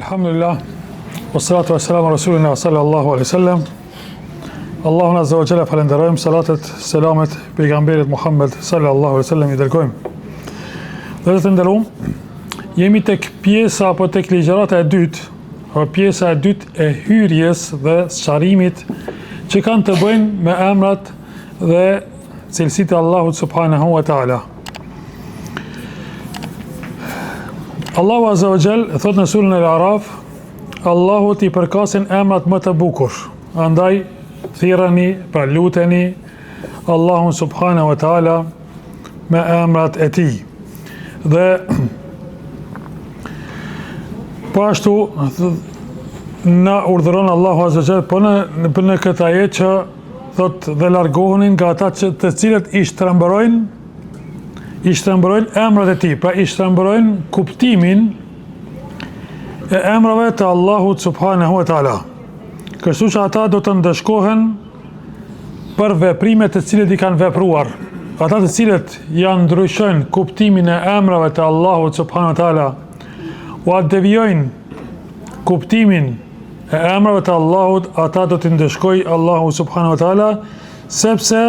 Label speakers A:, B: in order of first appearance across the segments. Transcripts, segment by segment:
A: Alhamdulillah, wassalatu wassalamu rasulina sallallahu alaihi wasallam. Allahun azza wa jalla falenderojmë, salatet, selamet pejgamberit Muhammed sallallahu alaihi wasallam i dërgojmë. Dhe të nderuam, jemi tek pjesa apo tek ligjërata e dytë, apo pjesa e dytë e hyrjes dhe sqarimit që kanë të bëjnë me emrat dhe cilësitë e Allahut subhanahu wa taala. Allahu azza wa jall thot në surën Al-Araf, Allahu t'i përkasin emrat më të bukur. Andaj thirrani, pra luteni Allahun subhanahu wa taala me emrat e tij. Dhe po ashtu na urdhëron Allahu azza wa jall po në këtë ajet që thot dhe largohenin nga ata të cilët i shtrembërojnë emrat e tij, pra i shtrembërojnë kuptimin e emrave të Allahut subhanahu wa taala. Kështu që ata do të ndëshkohen për veprimet të cilët i kanë vepruar. Ata të cilët janë ndryshojnë kuptimin e emrave të Allahut subhanahu wa taala, u devijojnë kuptimin e emrave të Allahut, ata do të ndëshkoj Allahu subhanahu wa taala, sepse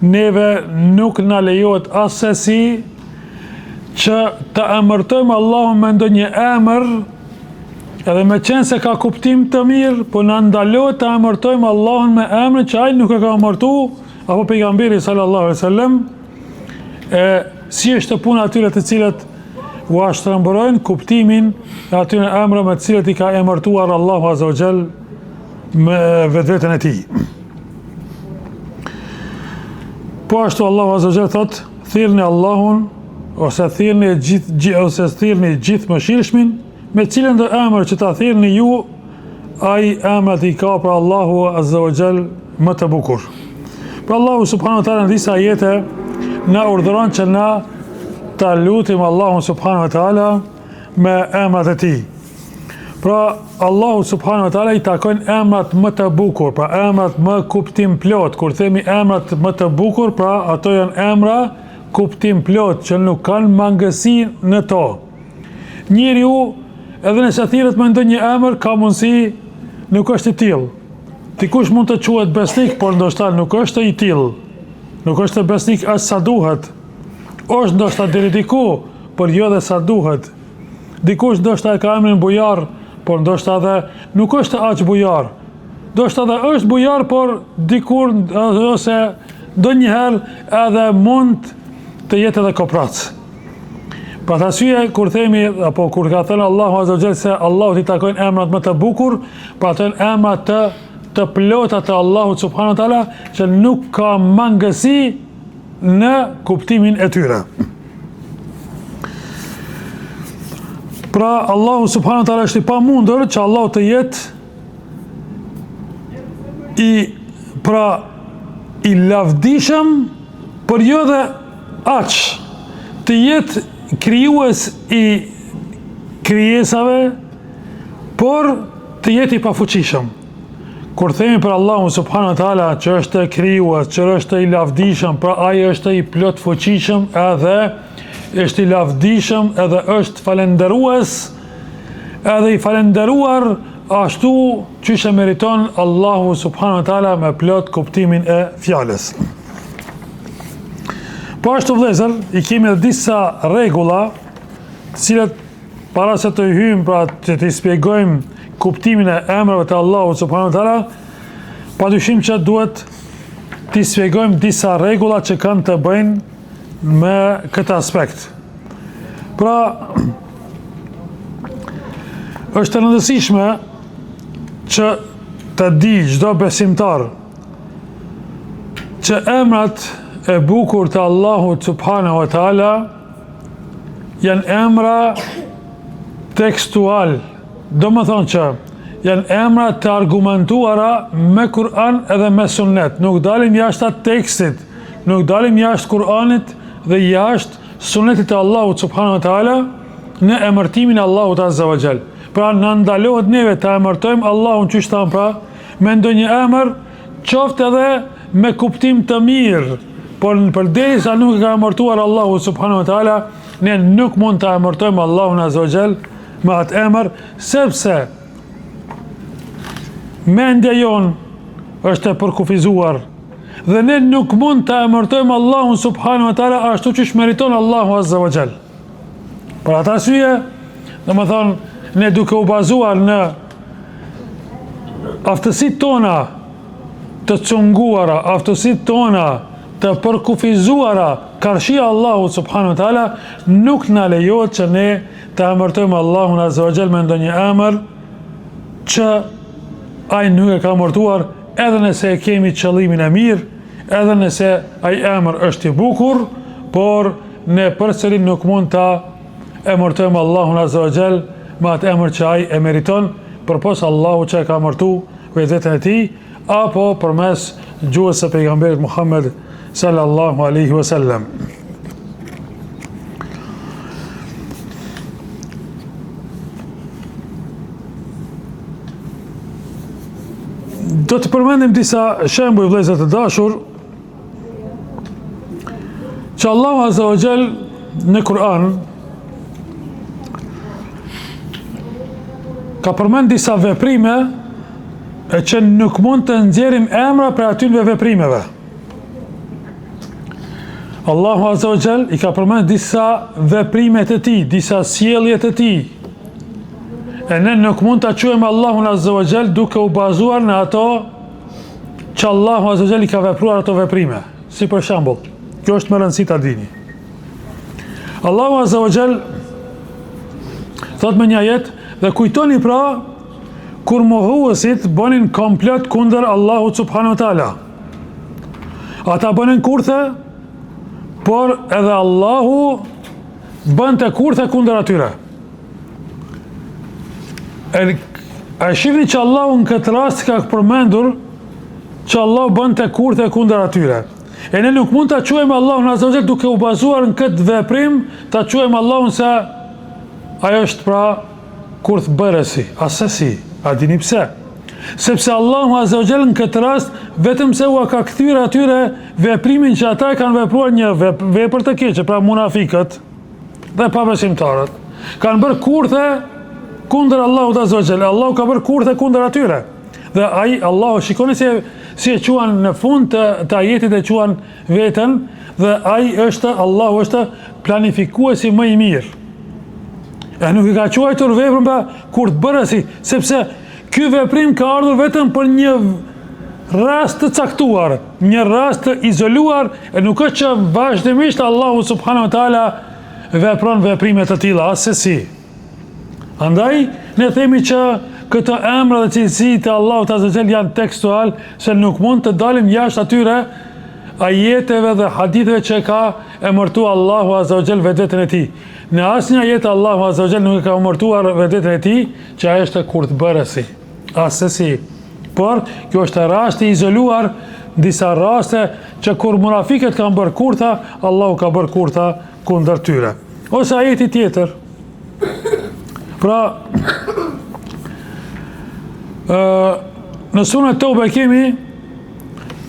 A: neve nuk na lejohet asesi që të emërtojmë Allahun me ndonjë emër, edhe me qenë se ka kuptim të mirë, po na ndalohet të emërtojmë Allahun me emrin që ai nuk e ka emërtu, apo pejgamberi sallallahu alaihi wasallam, si është puna atyre të cilët u shtrembërojnë kuptimin e atyre emrave me të cilët i ka emërtuar Allahu azza wa jall me vetveten e tij. Po ashtu Allahu azza wa jall thot, thirrni Allahun ose thirrni gjithë mëshirshmin, me cilën do emër që ta thirrni ju, ai emrat i ka për Allahu azza wa jall më të bukur. Për Allahu subhanahu wa taala në disa ajete na urdhëron që na ta lutim Allahun subhanahu wa taala me emrat e tij. Pra Allahu subhanahu wa taala i takojnë emrat më të bukur, pra emrat më kuptim plot. Kur themi emrat më të bukur, pra ato janë emra kuptim plot që nuk kanë mangësi në to. Njeriu edhe nëse thirret me ndonjë emër ka mundësi nuk është i tillë. Dikush mund të quhet besnik, por ndoshta nuk është i tillë. Nuk është besnik as sa duhet. Është ndoshta deri diku, por jo dhe sa duhet. Dikush ndoshta e ka emrin bujar, por ndoshta edhe nuk është aq bujar. Ndoshta edhe është bujar, por dikur ose ndonjëherë edhe mund të jetë edhe koprac. Për atë arsye, kur themi, apo kur ka thënë Allahu azza wa jall se Allahut i takojnë emrat më të bukur, pra ato janë emrat të plota të Allahut subhanahu wa taala, që nuk ka mangësi në kuptimin e tyre. Pra Allahu subhanahu wa taala është i pamundur që Allahu të jetë i lavdishëm, por jo dhe aq, të jetë krijues i krijesave, por të jetë i pafuqishëm. Kur themi për Allahun subhanahu wa taala që është krijues, që është i lavdishëm, pra ai është i plot fuqishëm, edhe është i lavdishëm, edhe është falendërues, edhe i falenderuar ashtu që e meriton Allahu subhanahu wa taala me plot kuptimin e fjalës. Po ashtu vëllezër, i kemi edhe disa rregulla, të cilat para se të hyjmë, pra që të shpjegojmë kuptimin e emrave të Allahut subhanahu wa taala, padyshim që duhet të shpjegojmë disa rregulla që kanë të bëjnë me këtë aspekt. Pra, është e rëndësishme që të di çdo besimtar që emrat e bukur të Allahut subhanahu wa taala janë emra tekstual, do më thonë që janë emra të argumentuara me Kur'an edhe me sunnet. Nuk dalim jashtë atë tekstit, nuk dalim jashtë Kur'anit dhe jashtë sunnetit e Allahut subhanahu wa taala në emërtimin e Allahut azza wa jall. Pra na ndalohet neve të emërtojmë Allahun çu shtam, pra me ndonjë emër, qoftë edhe me kuptim të mirë, por përderisa nuk e ka emërtuar Allahu subhanahu wa taala, ne nuk mund të emërtojmë Allahun azza wa jall me atë emër, sepse mendja jonë është e përkufizuar dhe ne nuk mund të emërtojmë Allahun subhanahu wa taala ashtu që meriton Allahu azza wa jall. Për atë arsye, domethënë, ne duke u bazuar në aftësitë tona të cunguara, aftësitë tona të përkufizuara karshia Allahu subhanahu wa taala, nuk na lejohet që ne të emërtojmë Allahun azza wa jall me ndonjë emër që ai nuk e ka emërtuar, edhe nëse e kemi qëllimin e mirë, edhe nëse ai emër është i bukur, por ne përsëri nuk mund ta emërtojmë Allahun azza wa jall me atë emër që ai e meriton, përpos Allahu që e ka emërtu vetën e tij, apo përmes gjuhës së pejgamberit Muhammed sallallahu alaihi wasallam. Do të përmendim disa shembuj, vëllezër të dashur, që Allahu azza wa jall në Kur'an ka përmend disa veprime e që nuk mund të nxjerrim emra për atyre veprimeve. Allahu azza wa jall i ka përmend disa veprime të tij, disa sjellje të tij. E ne nuk mund të quajmë Allahun azza wa jall duke u bazuar në ato që Allahu azza wa jall i ka vepruar ato veprime. Si për shembull, kjo është më rëndësi ta dini. Allahu azza wa jall thot me një ajet, dhe kujtoni pra kur mohuesit bënin komplot kundër Allahut subhanahu wa taala. Ata bënin kurthe, por edhe Allahu bënte kurthe kundër atyre. A shihni që Allahu në këtë rast ka përmendur që Allahu bënte kurthe kundër atyre. E ne nuk mund ta quajmë Allahun azza wa jall duke u bazuar në këtë veprim, ta quajmë Allahun se ai është pra kurth bërësi, asesi. A dini pse? Sepse Allahu azza wa jall në këtë rast vetëm se u ka kthyer atyre veprimin që ata kanë vepruar një vepër të keqe, pra munafikët dhe pabesimtarët kanë bërë kurthe kundër Allahut azza wa jall. Allahu ka bërë kurthe kundër atyre. Dhe ai Allahu shikoni si e quan në fund të ajetit, e quan veten, dhe ai është, Allahu është planifikuesi më i mirë. E nuk i ka quajtur veprën pa kurth bërësi, sepse ky veprim ka ardhur vetëm për një rast të caktuar, një rast të izoluar, e nuk është që vazhdimisht Allahu subhanahu wa taala vepron veprime të tilla asesi. Andaj ne themi që këto emra dhe cilësi të Allahut azza wa jall janë tekstual, se nuk mund të dalim jashtë atyre ajeteve dhe haditheve që ka emërtuar Allahu azza wa jall vetën e tij. Në asnjë ajet Allahu azza wa jall nuk e ka emërtuar vetën e tij që ai është kurthbërësi, asesi. Por kjo është rasti i izoluar, disa raste që kur munafiqët kanë bërë kurtha, Allahu ka bërë kurtha kundër tyre. Ose ajeti tjetër. Pra në surën Tauba kemi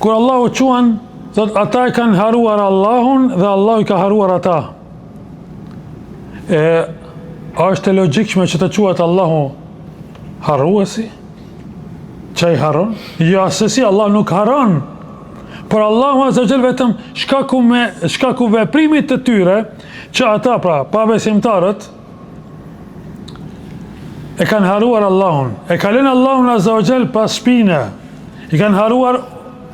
A: kur Allahu quan, thot ata e kanë haruar Allahun dhe Allahu i ka haruar ata. A është e logjikshme që të quhet Allahu harruesi? Që ai haron? Jo, asesi, Allah nuk haron. Por Allahu azza wa jall vetëm shkaku veprimit të tyre që ata pra pabesimtarët e kanë haruar Allahun, e kanë lënë Allahun azza wa jall pas shpine, i kanë haruar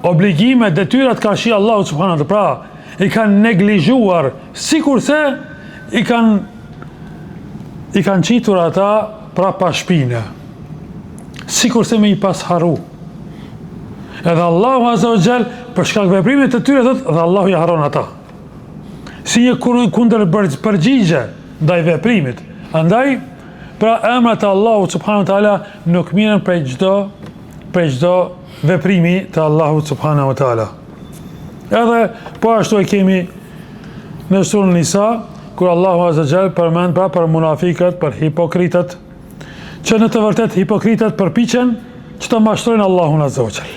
A: obligime, detyrat ka shi Allahu subhanahu wa taala, pra i kanë neglizhuar, sikurse i kanë qitur ata pra pas shpine, sikurse me i pas haru. Edhe Allahu azza wa jall për shkak veprimit të tyre thot, dhe Allahu i haron ata. Si një kundër përgjigje ndaj veprimit. Andaj pra emrat e Allahut subhanahu wa taala nuk mirën prej çdo veprimi të Allahut subhanahu wa taala. Edhe po ashtu e kemi në surën Nisa, kur Allahu azza wa jall përmend pra për munafiqët, për hipokritët, që në të vërtet hipokritët përpiqen që të mashtrojnë Allahun azza wa jall.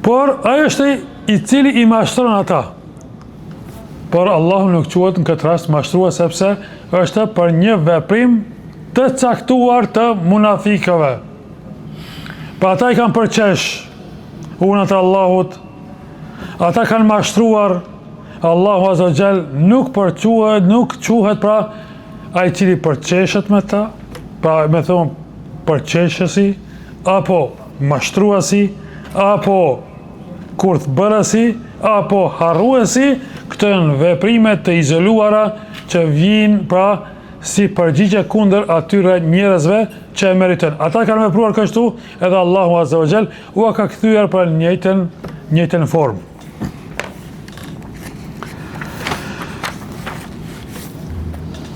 A: Por ai është i cili i mashtron ata. por Allahu nuk quhet në këtë rast mashtrues sepse është për një veprim të caktuar të munafikëve. Pa ata i kanë përqesh unat e Allahut, ata kanë mashtruar, Allahu Azza wa Jall nuk quhet pra ai cili përqeshet me ta, pra me thonë përqeshësi, apo mashtruesi, apo kurthbërësi, apo harruesi. Këto janë veprime të izoluara që vijnë pra si përgjigje kundër atyre njerëzve që e meritojnë. Ata kanë vepruar kështu, edhe Allahu Azza wa Jall u ka kthyer për njëjtën formë.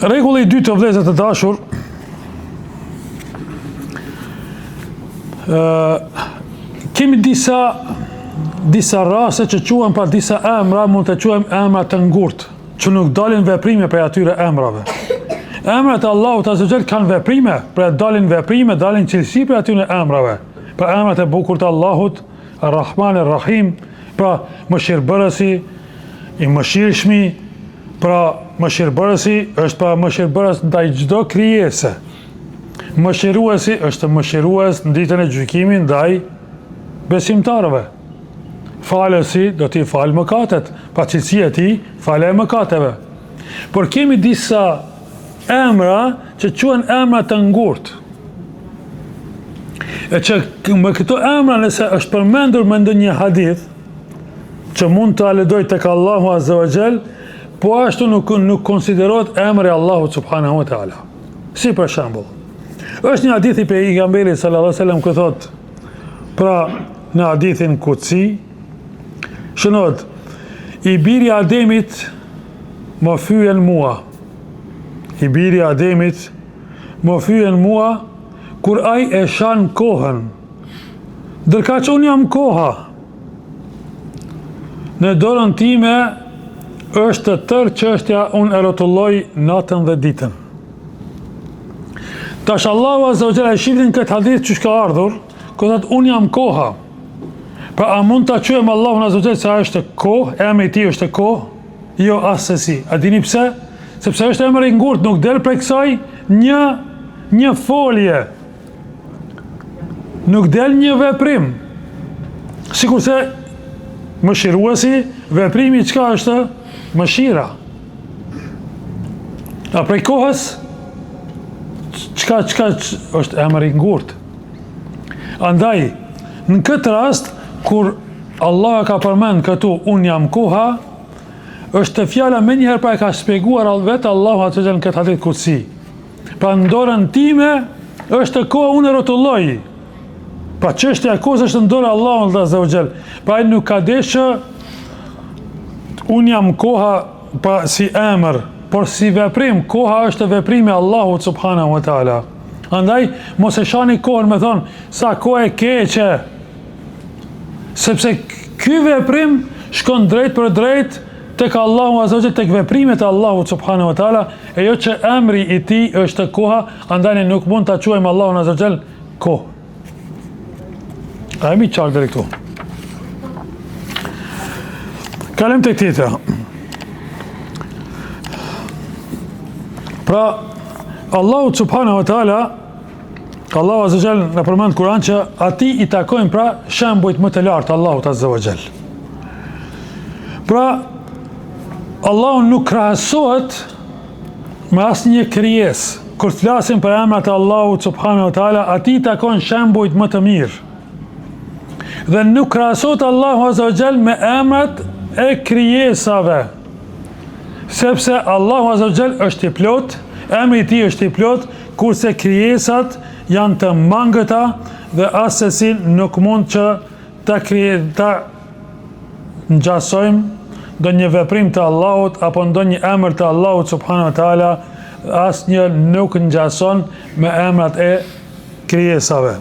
A: Rregulli i dytë të vëllezër të dashur, kemi disa raste që quhen pra disa emra, mund të quajmë emra të ngurtë, që nuk dalin veprime prej atyre emrave. Emrat e Allahut Azza wa Jall kanë veprime, pra dalin veprime, dalin cilësi prej atyre emrave. Pra emrat e bukur të Allahut, Ar-Rahman Ar-Rahim, pra mëshirbërësi, i mëshirshmi, pra mëshirbërësi është pra mëshirbërës ndaj çdo krijese. Mëshiruesi është mëshirues në ditën e gjykimit ndaj besimtarëve. Falësi do t'i falë mëkatet, pa cilësia e tij falë mëkateve. Por kemi disa emra që quhen emra të ngurtë. E që me këto emra nëse është përmendur me ndonjë hadith që mund të aledoj tek Allahu Azza wa Jall, po ashtu nuk konsiderohet emri Allahut subhanahu wa taala. Si për shembull, është një hadith i pejgamberit sallallahu alaihi wasallam ku thot, pra në hadithin Kutsi, shënot, i biri Ademit më fyen mua. I biri Ademit më fyen mua kur ai e shan kohën. Ndërka që unë jam koha. Në dorën time është tërë çështja, unë e rrotulloj natën dhe ditën. Tash Allahu Azza wa Jalla e shifrin këtë hadith që ka ardhur, ku thot unë jam koha. Pra a mund ta quajmë Allahun Azza wa Jalla se ai është kohë, emri i tij është kohë? Jo, asesi. A dini pse? Sepse është emri i ngurtë, nuk del prej kësaj një folje. Nuk del një veprim. Sikurse mëshiruesi, veprimi çka është? Mëshira. A prej kohës çka është emri i ngurtë. Andaj, në këtë rast, kur Allah ka përmend këtu unë jam koha, është fjala me njëherë pra e ka shpjeguar vetë Allahu Azza wa Jalla në këtë hadith Kutsi. Pra në dorën time është koha, unë e rrotulloj. Pra çështja e kohës është në dorën e Allahut Azza wa Jalla. Pra ai nuk ka deshë unë jam koha pa si emër, por si veprim. Koha është veprimi i Allahut subhanahu wa taala. Andaj mos e shani kohën me thonë sa kohë e keqe. Sepse ky veprim shkon drejt për drejt tek Allahu Azza wa Jalla, tek veprimet e Allahut subhanahu wa taala, e jo që emri i tij është koha, andaj ne nuk mund ta quajmë Allahun Azza wa Jalla kohë. A jemi qartë deri këtu? Kalem tek tjetër. Pra Allahu subhanahu wa taala, Allahu Azza wa Jalla në përmend Kur'an që atij i takojnë pra shembujt më të lartë Allahut Azza wa Jalla. Pra Allahu nuk krahasohet me asnjë krijesë. Kur flasim për emrat e Allahut subhanahu wa taala, atij i takojnë shembujt më të mirë. Dhe nuk krahasohet Allahu Azza wa Jalla me emrat e krijesave. Sepse Allahu Azza wa Jalla është i plot, emri i tij është i plot, kurse krijesat janë të mangëta dhe asesi nuk mund që ta ngjasojmë ndonjë veprim të Allahut apo ndonjë emër të Allahut subhanahu wa taala, asnjë nuk ngjason me emrat e krijesave.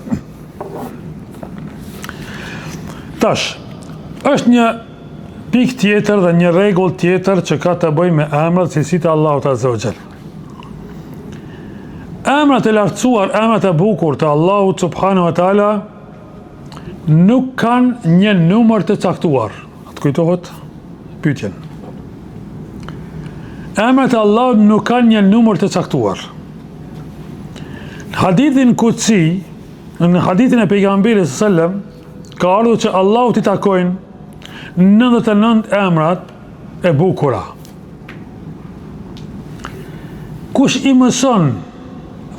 A: Tash, është një pikë tjetër dhe një rregull tjetër që ka të bëjë me emrat e cilësitë të Allahut Azza wa Jalla. Emrat e lartësuar, emrat e bukur të Allahut subhanahu wa taala nuk kanë një numër të caktuar. Të kujtohet pyetjen. emrat e Allahut nuk kanë një numër të caktuar. Në hadithin Qudsi, në hadithin e pejgamberit sallallahu alajhi wasallam, ka ardhur që Allahut i takojnë 99 emrat e bukura. Kush i mëson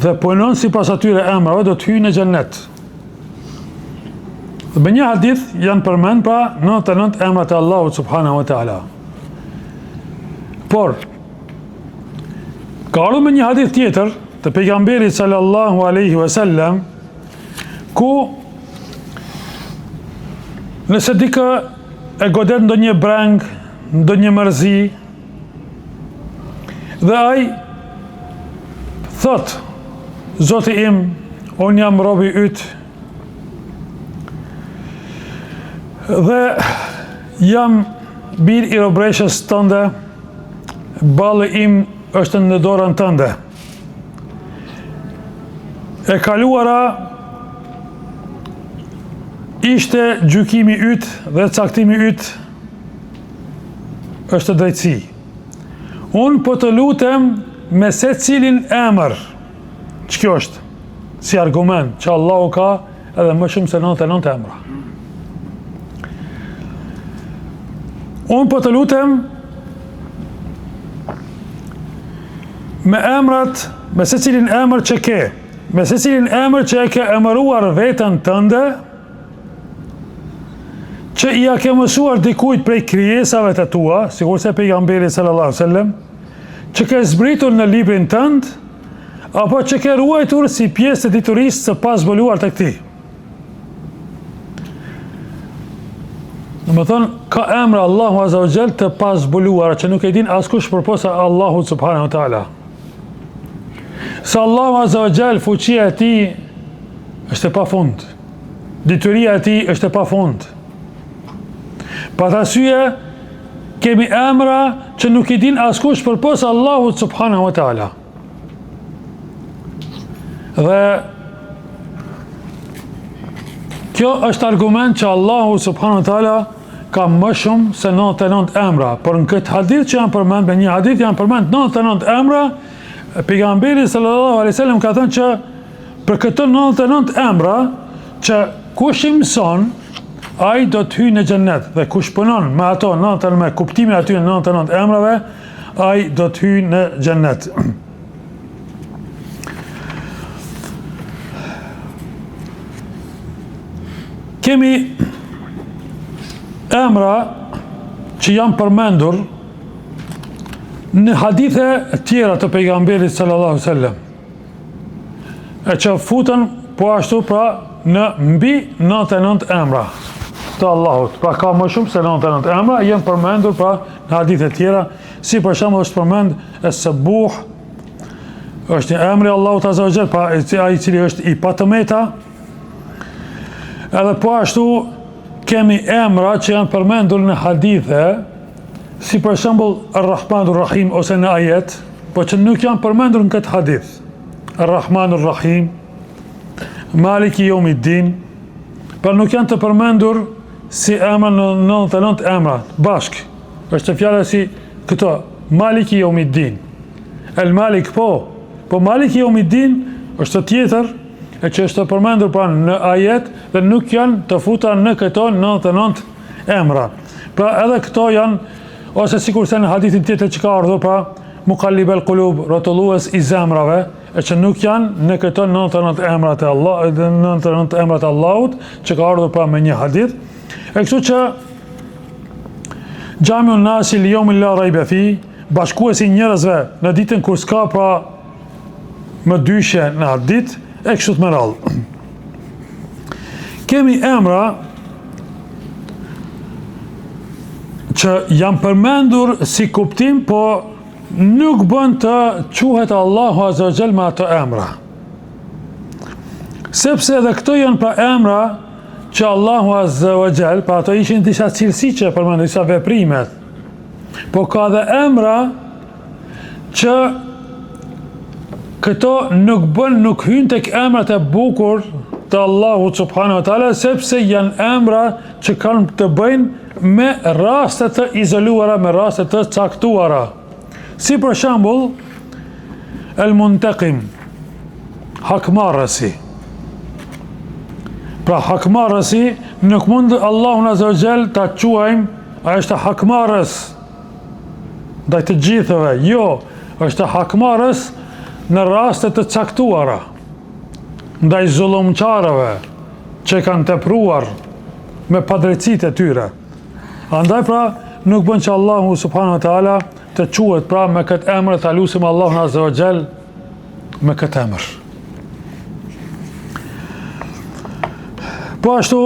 A: dhe punon sipas atyre emrave do të hyjë në xhennet. Dhe me një hadith janë përmend pra 99 emrat e Allahut subhanahu wa taala. Por ka ardhur me një hadith tjetër të pejgamberit sallallahu alaihi wasallam ku nëse dikë e godet ndonjë breng, ndonjë mërzi dhe ai thot: Zoti im, unë jam robi yt dhe jam bir i robreshës tënde, balli im është në dorën tënde. E kaluara ishte gjykimi yt dhe caktimi yt është drejtësi. Unë po të lutem me se cilin emër, që kjo është si argument që Allahu ka edhe më shumë se 99 emra. Unë po të lutem me emrat, me se cilin emër që ke, me se cilin emër që e ke emëruar vetën tënde, që i a ke mësuar dikujt prej krijesave të tua, sikur se pejgamberi sallallahu alaihi wasallam, që ke zbritur në librin tënd, apo që ke ruajtur si pjesë të diturisë së pazbuluar të këtij. Domethënë, ka emra Allahu azza wa jall të pazbuluara që nuk e din askush përposa Allahut subhanahu wa taala. Sa Allahu azza wa jall fuqia e tij është e pafund. Dituria e tij është e pafund. Pa të arsye, kemi emra që nuk i din askush përposa Allahut subhanahu wa taala. Dhe kjo është argument që Allahu subhanahu wa taala ka më shumë se 99 emra, por në këtë hadith që janë përmend, me një hadith janë përmend 99 emra, pejgamberi sallallahu alaihi wasallam ka thënë që për këto 99 emra që kush i mëson, ai do të hyjë në xhennet, dhe kush punon me ato 99 me kuptimin aty 99 emrave, ai do të hyjë në xhennet. Kemi emra që janë përmendur në hadithe tjera të pejgamberit sallallahu alaihi wasallam, e që futen po ashtu pra në mbi 99 emra të Allahut. Pra ka më shumë se 99 emra, janë përmendur pra në hadithe tjera, si për shembull është përmend Es-Sabuh, është një emri Allahut azza wa jall, pra ai i cili është i patëmeta. Edhe po ashtu kemi emra që janë përmendur në hadithe, si për shembull Ar-Rahmanur Rahim ose në ajet, po që nuk janë përmendur në këtë hadith. Ar-Rahmanur Rahim, Maliki Yawmiddin, por nuk janë të përmendur si emra në 99 emra bashk. Është fjala si këto, Maliki Yawmiddin. El Malik po Maliki Yawmiddin është tjetër, e që është të përmendur pra në ajet dhe nuk janë të futa në këto 99 emra. Pra edhe këto janë, ose sikur se në hadithin tjetër që ka ardhur pra Muqallibel Qulub, rrotullues i zemrave, e që nuk janë në këto 99 emrat e Allah, 99 emrat e Allahut që ka ardhur pra me një hadith. E kështu që Xhamiun Nasi Liyawmin la rayba fi, bashkuesi njerëzve në ditën kur s'ka pra më dyshje në atë ditë, e kështu të më radhë. Kemi emra që janë përmendur si kuptim, po nuk bën të quhet Allahu azza wa jall me ato emra. Sepse edhe këto janë pra emra që Allahu azza wa jall, pra ato ishin disa cilësi që përmendin, disa veprimet. Po ka dhe emra që këto nuk hynë tek emrat e bukur të Allahu subhanahu wa taala, sepse janë emra që kanë të bëjnë me raste të izoluara, me raste të caktuara. Si për shembull el-Muntaqim, hakmarrësi. Pra hakmarrësi nuk mund Allahun Azza wa Jall ta quajmë ai është hakmarrës ndaj të gjithëve. Jo, është hakmarrës në raste të caktuara ndaj zullumçarëve që kanë tepruar me padrejtësitë e tyre. Andaj pra nuk bën që Allahu subhanahu wa taala të quhet pra me këtë emër, ta lutim Allahun Azza wa Jall me këtë emër. Po ashtu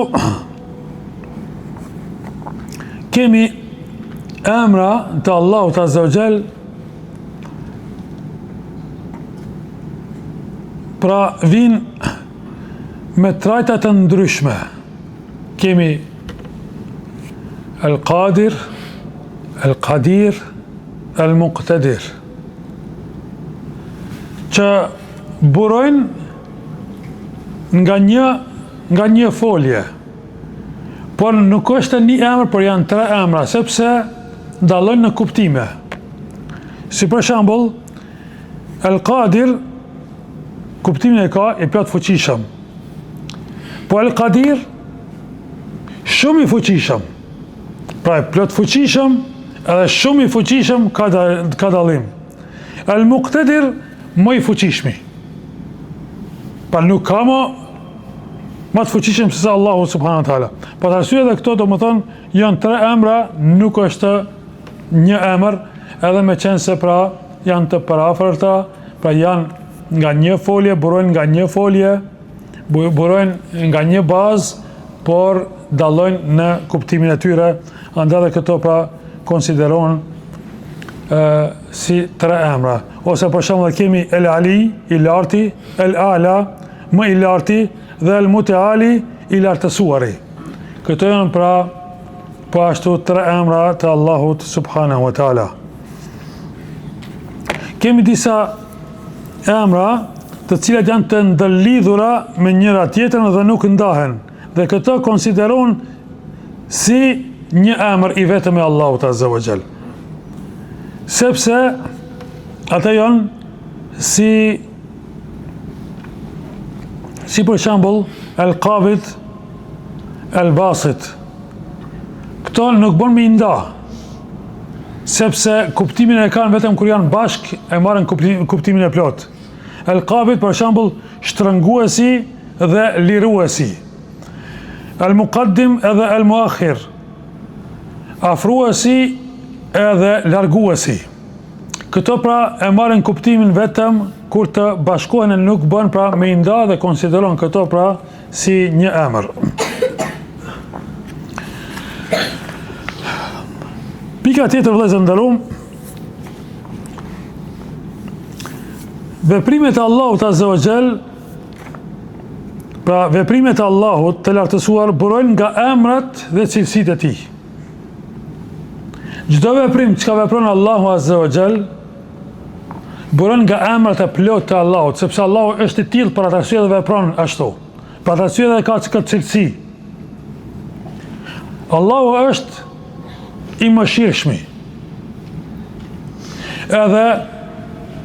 A: kemi emra të Allahut Azza wa Jall, pra vinë me trajta të ndryshme. Kemi El-Qadir, El-Qadir, El-Muqtadir, që burojnë nga një folje, por nuk është një emër, por janë 3 emra, sepse ndallojnë në kuptime. Si për shembull, El-Qadir, kuptimin e ka i plot fuqishëm. Po El-Qadir, shumë i fuqishëm. Pra plot fuqishëm edhe shumë i fuqishëm ka dallim. El-Muqtadir, më i fuqishmi. Pa nuk ka më të fuqishëm se sa Allahu subhanahu wa taala. Po arsye edhe këto domethënë janë 3 emra, nuk është një emër, edhe me qenë se pra janë të parafërta, pra janë nga një folje, burojnë nga një folje, burojnë nga një bazë, por dallojnë në kuptimin e tyre, andaj edhe këto pra konsiderohen si 3 emra. Ose për shembull kemi El-Ali, i larti, El-Ala, më i larti, dhe El-Muteali, i lartësuari. Këto janë pra po ashtu 3 emra të Allahut subhanahu wa taala. Kemi disa emra të cilat janë të ndëllidhura me njëra tjetrën dhe nuk ndahen, dhe këto konsiderohen si një emër i vetëm e Allahut Azza wa Jall. Sepse ata janë si për shembull El-Qabid, El-Basit. Këto nuk bën me nda, sepse kuptimin e kanë vetëm kur janë bashk e marrin kuptimin e plot. El-Qabid për shembull shtrënguesi dhe liruesi. El-Muqaddim edhe El-Muakhir, afruesi edhe larguesi. Këto pra e marrin kuptimin vetëm kur të bashkohen e nuk bën pra me nda dhe konsideron këto pra si një emër. Pika tjetër vëllezër nderuam, veprimet e Allahut Azza wa Jall, pra veprimet e Allahut të lartësuar burojnë nga emrat dhe cilësitë e tij. Çdo veprim që vepron Allahu Azza wa Jall buron nga emrat e plot të Allahut, sepse Allahu është i tillë për atë arsye dhe vepron ashtu. Për atë arsye dhe ka këtë cilësi. Allahu është i mëshirshëm. Edhe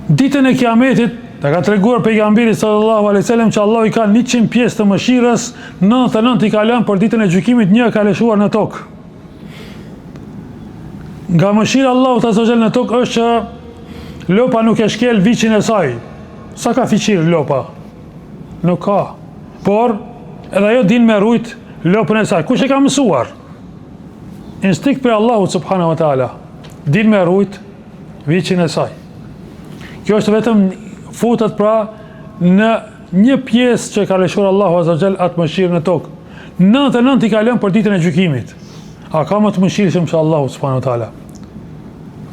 A: ditën e Kiametit, ta ka treguar pejgamberi sallallahu alaihi wasallam që Allahu i ka 100 pjesë të mëshirës, 99 i ka lënë për ditën e gjykimit, 1 ka lëshuar në tokë. Nga mëshira Allahut Azza wa Jall në tokë është që lopa nuk e shkel viçin e saj. Sa ka fiqir lopa? Nuk ka. Por edhe ajo din me rujt lopën e saj. Kush e ka mësuar? Instinkt për Allahut subhanahu wa taala. Din me rujt viçin e saj. Kjo është vetëm futet pra në një pjesë që ka lëshuar Allahu Azza wa Jall atë mëshirë në tokë. 99 i ka lënë për ditën e gjykimit. A ka më të mëshirshëm se Allahu subhanahu wa taala?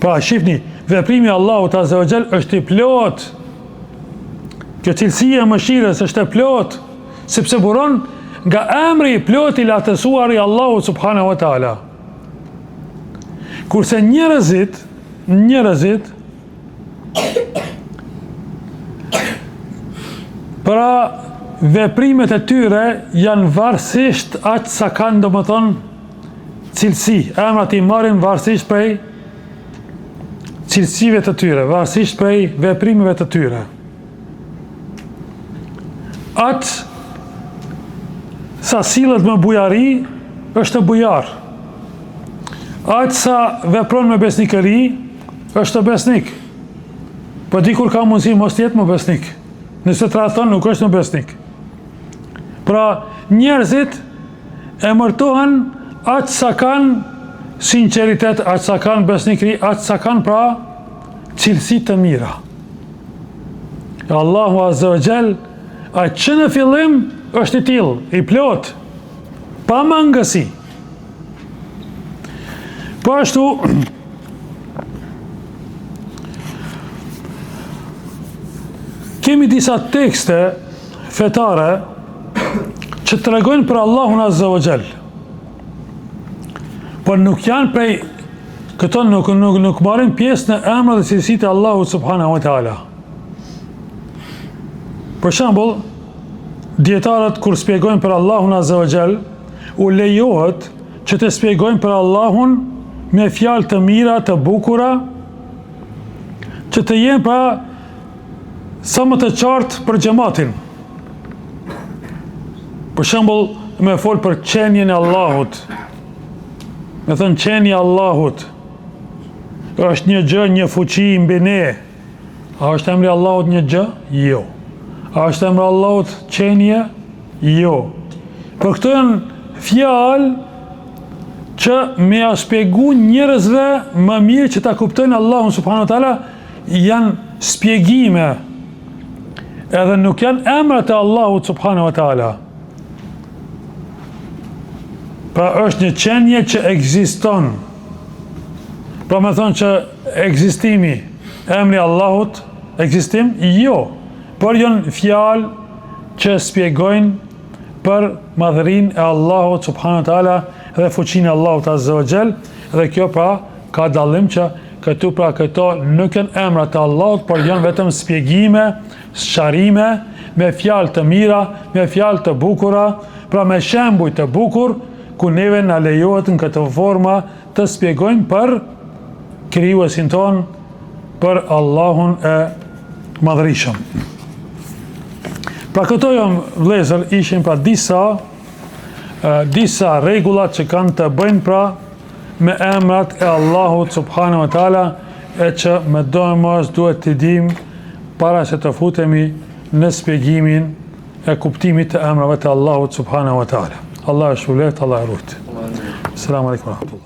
A: Pra shifni, veprimi i Allahut Azza wa Jall është i plot. Kjo cilësia e mëshirës është e plot, sepse buron nga emri i plot i lartësuar i Allahut subhanahu wa taala. Kurse njerëzit pra veprimet e tyre janë varësisht aq sa kanë domethënë cilësi. Emrat i marrin varësisht prej cilësive të tyre, varësisht prej veprimeve të tyre. Atë sa sillet me bujari, është bujar. Atë sa vepron me besnikëri, është besnik. Po dikur ka mundësi mos jetë më besnik. Nëse trahton nuk është më besnik. Pra, njerëzit e mërtohen atë sa kanë sinqeritet, atë sa kanë besnikëri, atë sa kanë pra cilësi të mira. Allahu Azza wa Jall, atë që në fillim është i tillë, i plot, pa mangësi. Po ashtu, kemi disa tekste fetare që të tregojnë për Allahun Azza wa Jall. Por nuk janë prej, këto nuk marrin pjesë në emrat dhe cilësitë e Allahut subhanahu wa taala. Për shembull, dietarët kur shpjegojnë për Allahun Azza wa Jall, u lejohet që të shpjegojnë për Allahun me fjalë të mira, të bukura, që të jenë pra sa më të qartë për xhamatin. Për shembull, me fol për qenjen e Allahut. Me thënë qenja e Allahut është një gjë, një fuqi mbi ne. A është emri Allahut një gjë? Jo. A është emri Allahut qenje? Jo. Për këto janë fjalë që me a shpjegu njerëzve më mirë që ta kuptojnë Allahun subhanahu wa taala, janë shpjegime. Edhe nuk janë emrat e Allahut subhanahu wa taala. Pra është një qenje që ekziston. Pra me thonë që ekzistimi, emri Allahut, ekzistim? Jo. Por janë fjalë që shpjegojnë për madhërinë e Allahut subhanahu wa taala dhe fuqinë e Allahut azza wa jall, dhe kjo pra ka dallim që këto nuk janë emrat e Allahut, por janë vetëm shpjegime, sqarime me fjalë të mira, me fjalë të bukura, pra me shembuj të bukur, ku neve na lejohet në këtë forma të shpjegojmë për krijuesin ton, për Allahun e madhërisëm. Pra këto janë vëllezër, ishin pra disa rregullat që kanë të bëjnë pra me emrat e Allahut subhanahu wa taala, e që me domos duhet të dim para se të futemi në shpjegimin e kuptimit të emrave të Allahut subhanahu wa taala. Allah e shpëlbeft, Allah e ruajt. Selamun alejkum.